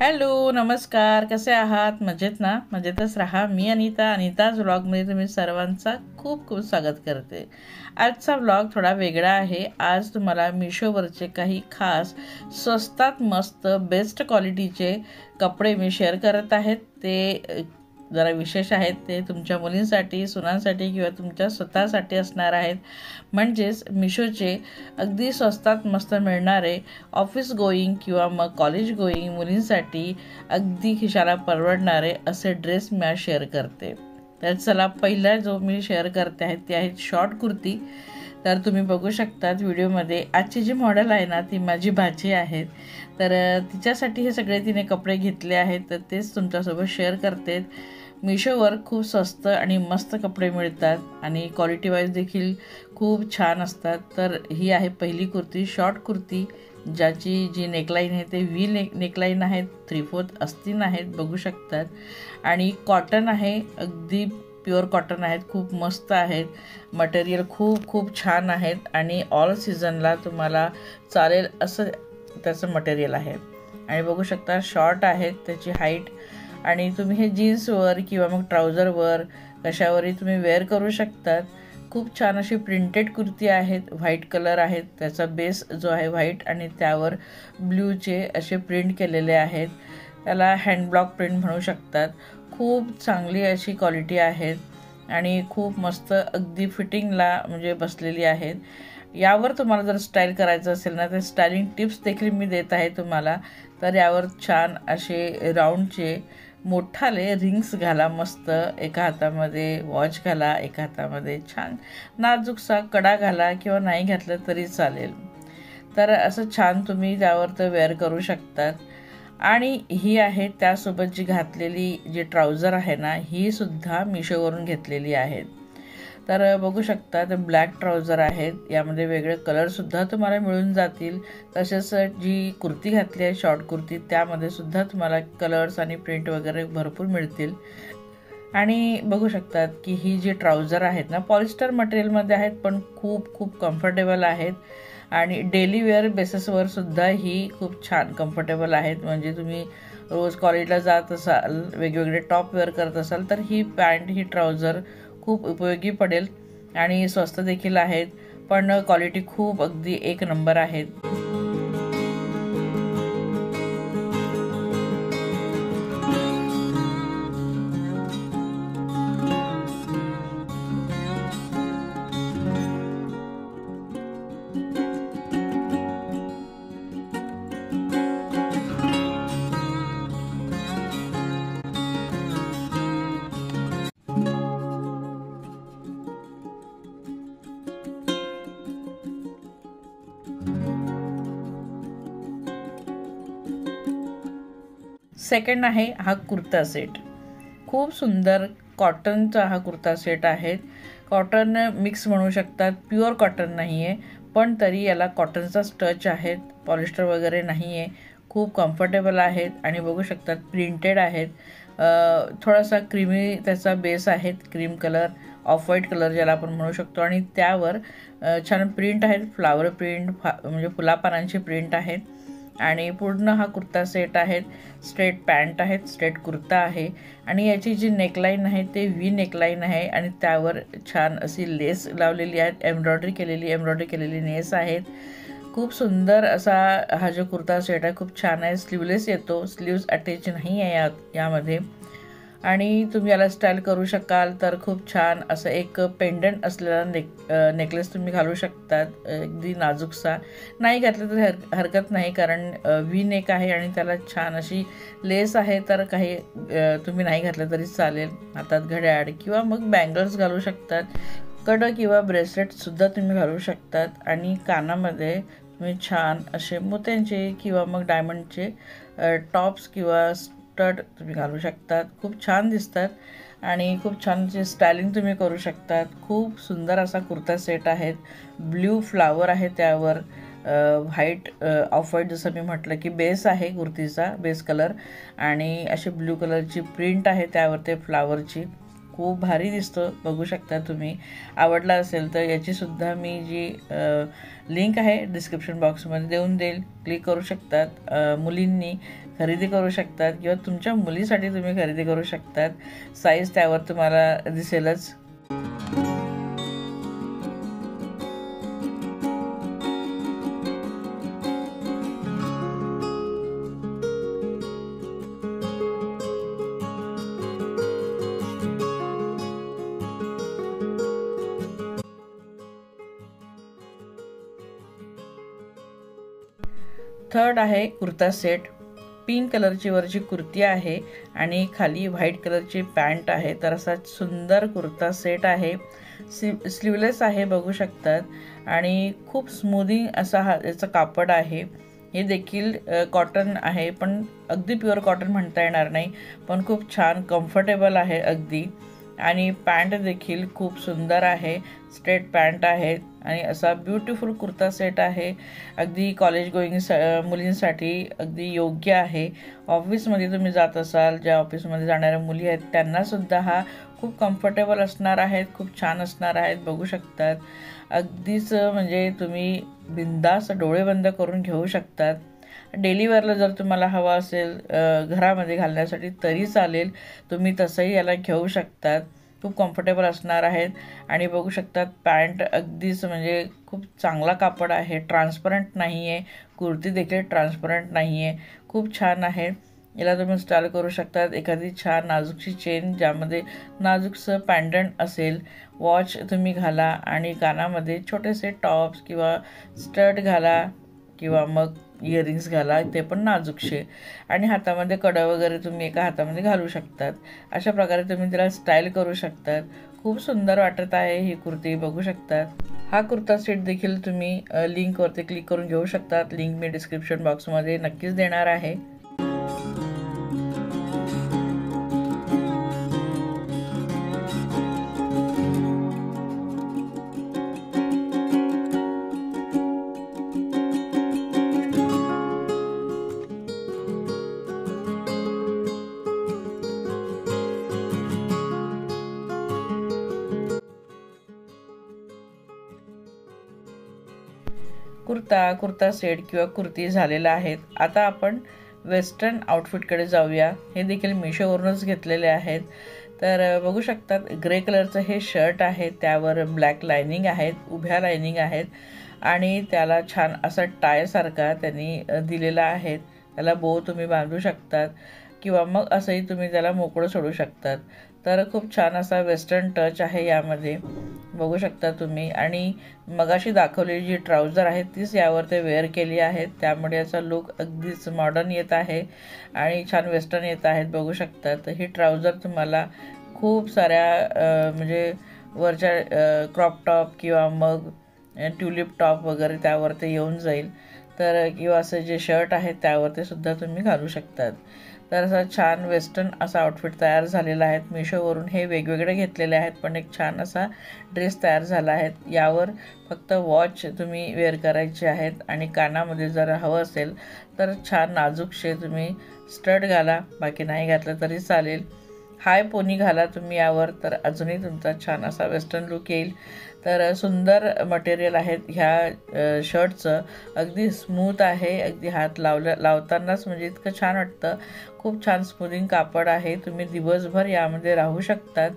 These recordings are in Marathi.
हॅलो, नमस्कार. कसे आहात? मजेत ना? मजेतच राहा. मी अनिताज व्लॉगमध्ये तुम्ही सर्वांचा खूप खूप स्वागत करते. आजचा व्लॉग थोडा वेगळा आहे. आज तुम्हाला मिशोवरचे काही खास स्वस्तात मस्त बेस्ट क्वालिटीचे कपडे मी शेअर करत आहेत. ते जरा विशेष आहेत. ते तुमच्या मुलींसाठी, सुनांसाठी किंवा तुमच्या स्वतःसाठी असणार आहेत. म्हणजेच मिशोचे अगदी स्वस्तात मस्त मिळणारे ऑफिस गोईंग किंवा मग कॉलेज गोईंग मुलींसाठी अगदी खिशाला परवडणारे असे ड्रेस मी शेअर करते. तर चला, पहिला जो मी शेअर करते आहे ती आहे शॉर्ट कुर्ती. तर तुम्ही बघू शकतात व्हिडिओमध्ये. आजची जी मॉडेल आहे ना ती माझी भाची आहे. तर तिच्यासाठी हे सगळे तिने कपडे घेतले आहेत, तर तेच तुमच्यासोबत शेअर करते. मिशोवर खूप स्वस्त आणि मस्त कपडे मिळतात आणि क्वालिटी वाईज देखील खूप छान असतात. तर ही आहे पहिली कुर्ती, शॉर्ट कुर्ती, ज्याची जी नेकलाईन आहे ते व्ही नेकलाईन आहेत, 3/4 आस्तीन आहेत, बघू शकतात. आणि कॉटन आहे, अगदी प्युअर कॉटन आहेत, खूप मस्त आहेत. मटेरियल खूप खूप छान आहेत आणि ऑल सीझनला तुम्हाला चालेल असं त्याचं मटेरियल आहे. आणि बघू शकता शॉर्ट आहेत, त्याची हाईट. आणि तुम्ही हे जीन्सवर किंवा मग ट्राउझरवर कशावरही तुम्ही वेअर करू शकतात. खूप छान अशी प्रिंटेड कुर्ती आहेत, व्हाईट कलर आहेत. त्याचा बेस जो आहे व्हाईट आणि त्यावर ब्ल्यूचे असे प्रिंट केलेले आहेत. त्याला हँडब्लॉक प्रिंट म्हणू शकतात. खूप चांगली अशी क्वालिटी आहेत आणि खूप मस्त अगदी फिटिंगला म्हणजे बसलेली आहेत. यावर तुम्हाला जर स्टाईल करायचं असेल ना तर स्टायलिंग टिप्स देखील मी देत आहे तुम्हाला. तर यावर छान असे राऊंडचे मोठाले रिंग्स घाला, मस्त एका हातामध्ये वॉच घाला, एका हातामध्ये छान नाजूकसा कडा घाला किंवा नाही घातलं तरी चालेल. तर असं छान तुम्ही त्यावर तर वेअर करू शकतात. आणि ही आहे त्यासोबत जी घातलेली जी ट्राउझर आहे ना, ही सुद्धा मिशोवरून घेतलेली आहेत. तर बघू शकता ते ब्लॅक ट्राउझर आहेत. यामध्ये वेगळे कलरसुद्धा तुम्हाला मिळून जातील. तसेच जी कुर्ती घातली आहे शॉर्ट कुर्ती, त्यामध्ये सुद्धा तुम्हाला कलर्स आणि प्रिंट वगैरे भरपूर मिळतील. आणि बघू शकतात की ही जी ट्राउझर आहेत ना पॉलिस्टर मटेरियलमध्ये आहेत, पण खूप खूप कम्फर्टेबल आहेत. आणि डेली वेअर बेसिसवर सुद्धा ही खूप छान कम्फर्टेबल आहेत. म्हणजे तुम्ही रोज कॉलेजला जात असाल, वेगवेगळे टॉप वेअर करत असाल, तर ही पॅन्ट, ही ट्राउझर खूप उपयोगी पडेल. आणि स्वस्त देखील आहेत, पण क्वालिटी खूप अगदी एक नंबर आहेत. सेकंड आहे हा कुर्ता सेट. खूप सुंदर कॉटनचा हा कुर्ता सेट आहे. कॉटन मिक्स म्हणू शकतात, प्युअर कॉटन नाही आहे, पण तरी याला कॉटनचाच टच आहेत, पॉलिस्टर वगैरे नाही आहे. खूप कम्फर्टेबल आहेत आणि बघू शकतात प्रिंटेड आहेत. थोडासा क्रीमी त्याचा बेस आहे, cream colour, off white colour ज्याला आपण म्हणू शकतो. आणि त्यावर छान प्रिंट आहेत, फ्लावर प्रिंट, म्हणजे फुलापानांची प्रिंट आहेत. आणि पूर्ण हा कुर्ता सेट आहेत. स्ट्रेट पॅन्ट आहेत, स्ट्रेट कुर्ता आहे. आणि याची जी नेकलाईन आहे ते व्ही नेकलाईन आहे आणि त्यावर छान अशी लेस लावलेली आहे, एम्ब्रॉयडरी केलेली नेस आहेत. खूप सुंदर असा हा जो कुर्ता सेट आहे, खूप छान आहे. स्लीवलेस येतो, स्लीव्ज अटॅच नाही आहे यामध्ये. आणि तुम्ही याला स्टाईल करू शकाल तर खूप छान असं एक पेंडंट असलेला नेकलेस तुम्ही घालू शकतात, अगदी नाजूकसा. नाही घातलं तर हरकत नाही, कारण व्ही नेक आहे आणि त्याला छान अशी लेस आहे. तर काही तुम्ही नाही घातलं तरी चालेल. हातात घड्याळ किंवा मग बँगल्स घालू शकतात. कडं किंवा ब्रेसलेटसुद्धा तुम्ही घालू शकतात. आणि कानामध्ये तुम्ही छान असे मोत्यांचे किंवा मग डायमंडचे टॉप्स किंवा स्टड तुम्ही घालू शकतात. खूप छान दिसतात आणि खूप छान स्टायलिंग तुम्ही करू शकतात. खूप सुंदर असा कुर्ता सेट आहेत. ब्ल्यू फ्लावर आहे त्यावर, व्हाईट, ऑफ व्हाईट जसं मी म्हटलं की बेस आहे कुर्तीचा, बेस कलर. आणि अशी ब्ल्यू कलरची प्रिंट आहे त्यावर ते फ्लावरची. खूप भारी दिसतो, बघू शकता तुम्ही. आवडला असेल तर याचीसुद्धा मी जी लिंक आहे डिस्क्रिप्शन बॉक्समध्ये देऊन देईल, क्लिक करू शकतात मुलींनी. खरेदी करू शकतात किंवा तुमच्या मुलीसाठी तुम्ही खरेदी करू शकतात. साईज त्यावर तुम्हाला दिसेलच. थर्ड आहे कुर्ता सेट. पिंक कलरची वरची कुर्ती आहे आणि खाली व्हाईट कलरची पॅन्ट आहे. तर असा सुंदर कुर्ता सेट आहे. स्लीवलेस आहे बघू शकतात आणि खूप स्मूथिंग असा याचं कापड आहे. हे देखील कॉटन आहे, पण अगदी प्युअर कॉटन म्हणता येणार नाही, पण खूप छान कम्फर्टेबल आहे अगदी. आणि पॅन्ट देखील खूप सुंदर आहे. स्ट्रेट पॅन्ट आहे आणि असा ब्युटिफुल कुर्ता सेट आहे. अगदी कॉलेज गोईंग मुलींसाठी अगदी योग्य आहे. ऑफिसमध्ये तुम्ही जात असाल, ज्या ऑफिसमध्ये जाणाऱ्या मुली आहेत त्यांनासुद्धा हा खूप कम्फर्टेबल असणार आहेत, खूप छान असणार आहेत. बघू शकतात अगदीच म्हणजे तुम्ही बिंदास डोळे बंद करून घेऊ शकतात. डेली वेअरला जर तुम्हाला हवा असेल घरामध्ये घालण्यासाठी तरी चालेल, तुम्ही तसंही याला घेऊ शकतात. खूप कम्फर्टेबल असणार आहेत. आणि बघू शकतात पॅन्ट अगदीच म्हणजे खूप चांगला कापड आहे, ट्रान्सपरंट नाही आहे. कुर्ती देखील ट्रान्सपरंट नाही आहे, खूप छान आहे. याला तुम्ही स्टाईल करू शकतात. एखादी छान नाजूकशी चेन ज्यामध्ये नाजूकसं पॅन्डंट असेल, वॉच तुम्ही घाला आणि कानामध्ये छोटेसे टॉप्स किंवा स्टड घाला किंवा मग इयरिंग्स घाला, ते पण नाजूकशे. आणि हातामध्ये कडं वगैरे तुम्ही एका हातामध्ये घालू शकतात. अशा प्रकारे तुम्ही त्याला स्टाईल करू शकतात. खूप सुंदर वाटत आहे ही कुर्ती, बघू शकतात. हा कुर्ता सेट देखील तुम्ही लिंकवरती क्लिक करून घेऊ शकतात. लिंक मी डिस्क्रिप्शन बॉक्समध्ये नक्कीच देणार आहे. कुर्ता सेट किंवा कुर्ती झालेला आहेत. आता आपण वेस्टर्न आउटफिटकडे जाऊया. हे देखील मिशोवरूनच घेतलेले आहेत. तर बघू शकतात ग्रे कलरचं हे शर्ट आहे, त्यावर ब्लॅक लायनिंग आहेत, उभ्या लायनिंग आहेत आणि त्याला छान असा टायसारखा त्यांनी दिलेला आहे. त्याला बो तुम्ही बांधू शकतात किंवा मग असंही तुम्ही त्याला मोकळं सोडू शकतात. तर खूप छान असा वेस्टर्न टच आहे यामध्ये, बघू शकता तुम्ही. आणि मगाशी दाखवलेली जी ट्राउझर आहे तीच यावर ते वेअर केली आहेत, त्यामुळे याचा लुक अगदीच मॉडर्न येत आहे आणि छान वेस्टर्न येत आहेत, बघू शकता. तर ही ट्राउझर तुम्हाला खूप साऱ्या म्हणजे वरच्या क्रॉप टॉप किंवा मग ट्युलिप टॉप वगैरे त्यावर ते येऊन जाईल. तर किंवा असं जे शर्ट आहे त्यावर ते सुद्धा तुम्ही घालू शकतात. तर असा छान वेस्टर्न असा आउटफिट तयार झालेला आहे. मिशोवरून हे वेगवेगळे घेतलेले आहेत, पण एक छान असा ड्रेस तयार झाला आहे. यावर फक्त वॉच तुम्ही वेअर करायचे आहेत आणि कानामध्ये जर हवं असेल तर छान नाजूकशे तुम्ही स्टड घाला, बाकी नाही घातलं तरी चालेल. हाय पोनी घाला तुम्ही यावर, तर अजूनही तुमचा छान असा वेस्टर्न लुक येईल. तर सुंदर मटेरियल आहेत ह्या शर्टचं, अगदी स्मूथ आहे. अगदी हात लावतानाच म्हणजे इतकं छान वाटतं. खूप छान स्मूथिंग कापड आहे. तुम्ही दिवसभर यामध्ये राहू शकतात,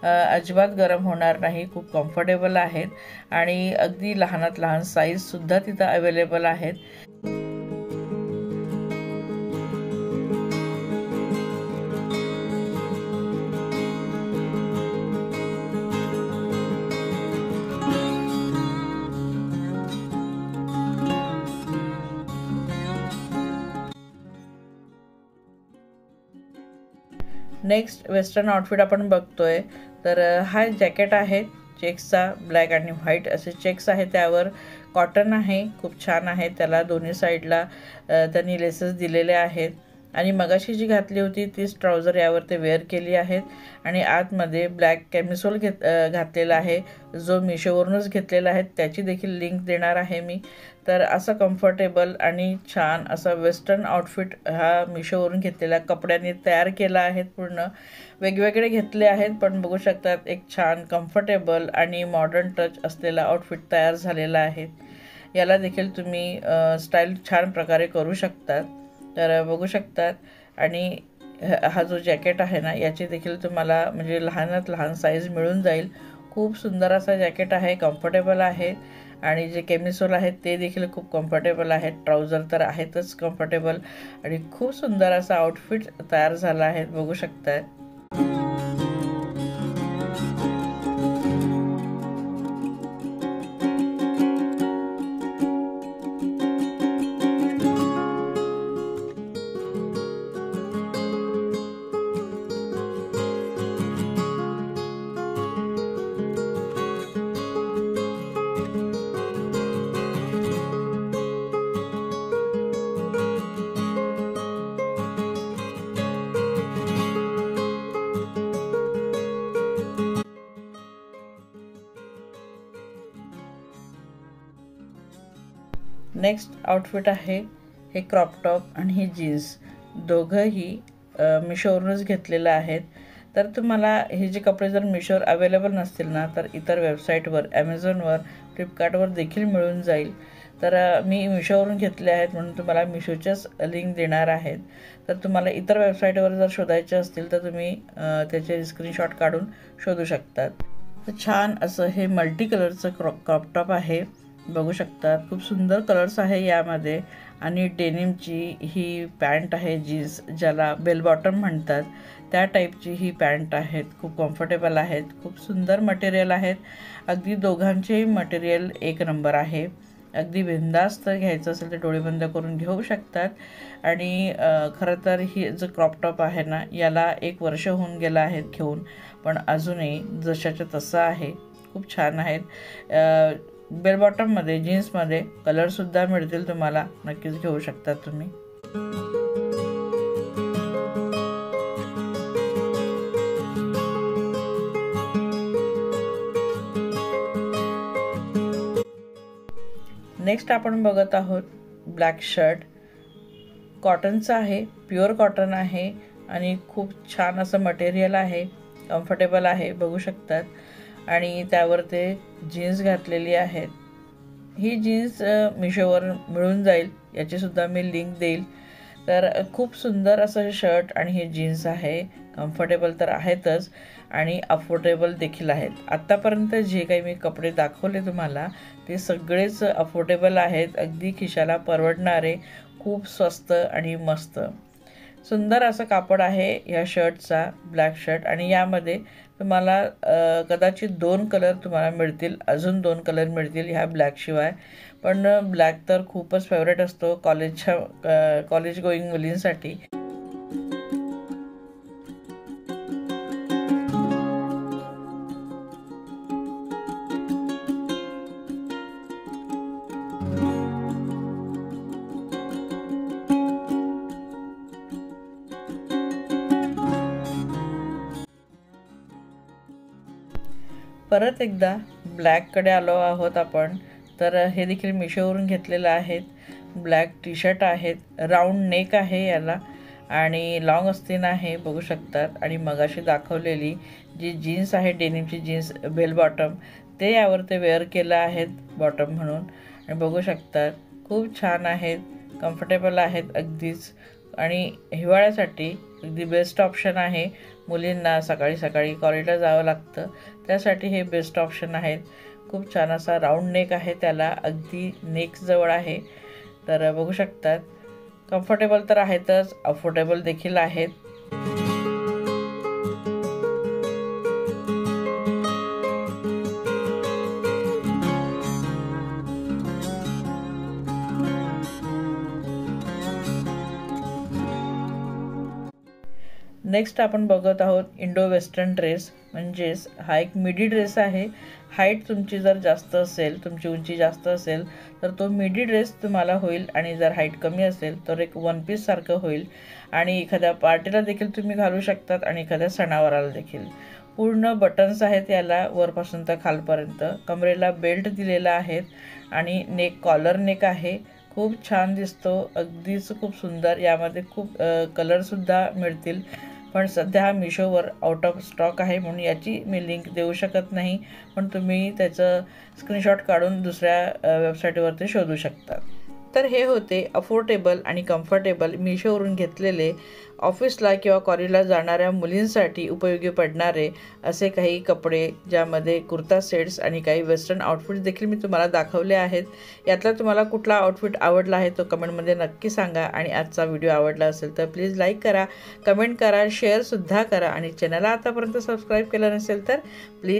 अजिबात गरम होणार नाही. खूप कम्फर्टेबल आहेत आणि अगदी लहानात लहान साईजसुद्धा तिथं अवेलेबल आहेत. नेक्स्ट वेस्टर्न आउटफिट आपण बघतोय. तर हा जॅकेट आहे चेक्सचा, ब्लॅक आणि व्हाईट असे चेक्स आहे, त्यावर कॉटन आहे, खूप छान आहे. त्याला दोन्ही साईडला त्यांनी लेसेस दिलेले आहेत. आणि मगाशी जी घातली होती तीच ट्राउझर यावर ते वेअर केली आहेत आणि आतमध्ये ब्लॅक कॅमिसोल घातलेला आहे, जो मिशोवरूनच घेतलेला आहे. त्याची देखील लिंक देणार आहे मी. तर असं कम्फर्टेबल आणि छान असा वेस्टर्न आउटफिट हा मिशोवरून घेतलेला कपड्यांनी तयार केला आहे. पूर्ण वेगवेगळे घेतले आहेत, पण बघू शकतात एक छान कम्फर्टेबल आणि मॉडर्न टच असलेला आउटफिट तयार झालेला आहे. याला देखील तुम्ही स्टाईल छान प्रकारे करू शकतात. तर बघू शकतात। आणि हा जो जॅकेट आहे ना, याची देखील तुम्हाला म्हणजे लहानात लहान साईज मिळून जाईल। खूप सुंदर असा जॅकेट आहे, कम्फर्टेबल आहे आणि जे केमिसोल आहेत ते देखील खूप कम्फर्टेबल आहेत। ट्राउझर तर आहेतच कम्फर्टेबल आणि खूप सुंदर असा आउटफिट तयार झाला आहे, बघू शकताय। नेक्स्ट आउटफिट आहे हे क्रॉप टॉप आणि ही जीन्स, दोघंही मिशोवरूनच घेतलेलं आहेत। तर तुम्हाला हे जे कपडे जर मिशोवर अवेलेबल नसतील ना, तर इतर वेबसाईटवर ॲमेझॉनवर, फ्लिपकार्टवर देखील मिळून जाईल। तर मी मिशोवरून घेतले आहेत म्हणून तुम्हाला मिशोच्याच लिंक देणार आहेत। तर तुम्हाला इतर वेबसाईटवर जर शोधायचे असतील तर तुम्ही त्याचे स्क्रीनशॉट काढून शोधू शकतात। तर छान असं हे मल्टी कलरचं क्रॉप टॉप आहे, बघू शकतात। खूप सुंदर कलर्स आहे यामध्ये आणि डेनिमची ही पॅन्ट आहे, जीन्स ज्याला बेल बॉटम म्हणतात त्या टाईपची ही पॅन्ट आहेत। खूप कम्फर्टेबल आहेत, खूप सुंदर मटेरियल आहेत। अगदी दोघांचेही मटेरियल एक नंबर आहे। अगदी बिनधास्त घ्यायचं असेल तर डोळे बंद करून घेऊ शकतात। आणि खरं तर ही जो क्रॉप टॉप आहे ना, याला 1 वर्ष होऊन गेलं आहे घेऊन, पण अजूनही जशाच्या तसं आहे, खूप छान आहेत। बेल बॉटममध्ये, जीन्समध्ये कलरसुद्धा मिळतील तुम्हाला, नक्कीच घेऊ शकता तुम्ही। नेक्स्ट आपण बघत आहोत ब्लॅक शर्ट, कॉटनचं आहे, प्युअर कॉटन आहे आणि खूप छान असं मटेरियल आहे, कम्फर्टेबल आहे, बघू शकतात। आणि त्यावर ते जीन्स घातलेली आहेत। ही जीन्स मिशोवर मिळून जाईल, याचीसुद्धा मी लिंक देईल। तर खूप सुंदर असं शर्ट आणि हे जीन्स आहे, कम्फर्टेबल तर आहेतच आणि अफोर्डेबल देखील आहेत। आत्तापर्यंत जे काही मी कपडे दाखवले तुम्हाला ते सगळेच अफोर्डेबल आहेत, अगदी खिशाला परवडणारे, खूप स्वस्त आणि मस्त। सुंदर असं कापड आहे या शर्टचा, ब्लॅक शर्ट। आणि यामध्ये तुम्हाला कदाचित 2 कलर तुम्हाला मिळतील, अजून 2 कलर मिळतील ह्या ब्लॅकशिवाय। पण ब्लॅक तर खूपच फेवरेट असतो कॉलेज गोईंग मुलींसाठी। परत एकदा ब्लॅककडे आलो आहोत आपण। तर हे देखील मिशोवरून घेतलेलं आहेत, ब्लॅक टी शर्ट आहेत, राऊंड नेक आहे याला आणि लॉंग आस्तीन आहे, बघू शकतात। आणि मगाशी दाखवलेली जी जीन्स आहे, डेनिमची जीन्स बेल बॉटम, ते यावर ते वेअर केलं आहेत बॉटम म्हणून आणि बघू शकतात। खूप छान आहेत, कम्फर्टेबल आहेत अगदीच आणि हिवाळ्यासाठी अगदी बेस्ट ऑप्शन आहे। मुलींना सकाळी सकाळी कॉलेजला जावं लागतं, त्यासाठी हे बेस्ट ऑप्शन आहेत। खूप छान असा राऊंड नेक आहे त्याला, अगदी नेक जवळ आहे। तर बघू शकतात, कम्फर्टेबल तर आहेतच, अफोर्डेबल देखील आहेत। नेक्स्ट आपण बघत आहोत इंडो वेस्टर्न ड्रेस, म्हणजेच हा एक मिडी ड्रेस आहे। हाईट तुमची जर जास्त असेल, तुमची उंची जास्त असेल तर तो मिडी ड्रेस तुम्हाला होईल आणि जर हाईट कमी असेल तर एक वन पीस सारखं होईल आणि एखाद्या पार्टीला देखील तुम्ही घालू शकतात आणि एखाद्या सणावाराला देखील। पूर्ण बटन्स आहेत याला वरपासून तर खालपर्यंत, कमरेला बेल्ट दिलेला आहेत आणि नेक कॉलर नेक आहे। खूप छान दिसतो, अगदीच खूप सुंदर। यामध्ये खूप कलरसुद्धा मिळतील, पण सध्या हा मिशोवर आउट ऑफ स्टॉक आहे म्हणून याची मी लिंक देऊ शकत नाही, पण तुम्ही त्याचं स्क्रीनशॉट काढून दुसऱ्या वेबसाईटवरती शोधू शकता। तर हे होते अफोर्डेबल आणि कम्फर्टेबल मिशोवरून घेतलेले ऑफिसला किंवा कॉलेजला जाणाऱ्या मुलींसाठी उपयोगी पडणारे असे काही कपडे, ज्यामध्ये कुर्ता सेट्स आणि काही वेस्टर्न आउटफिट्स देखील मी तुम्हाला दाखवले आहेत. यातला तुम्हाला कुठला आउटफिट आवडला आहे तो कमेंटमध्ये नक्की सांगा. आणि आजचा व्हिडिओ आवडला असेल तर प्लीज लाईक करा, कमेंट करा, शेअरसुद्धा करा. आणि चॅनलला आतापर्यंत सबस्क्राईब केलं नसेल तर प्लीज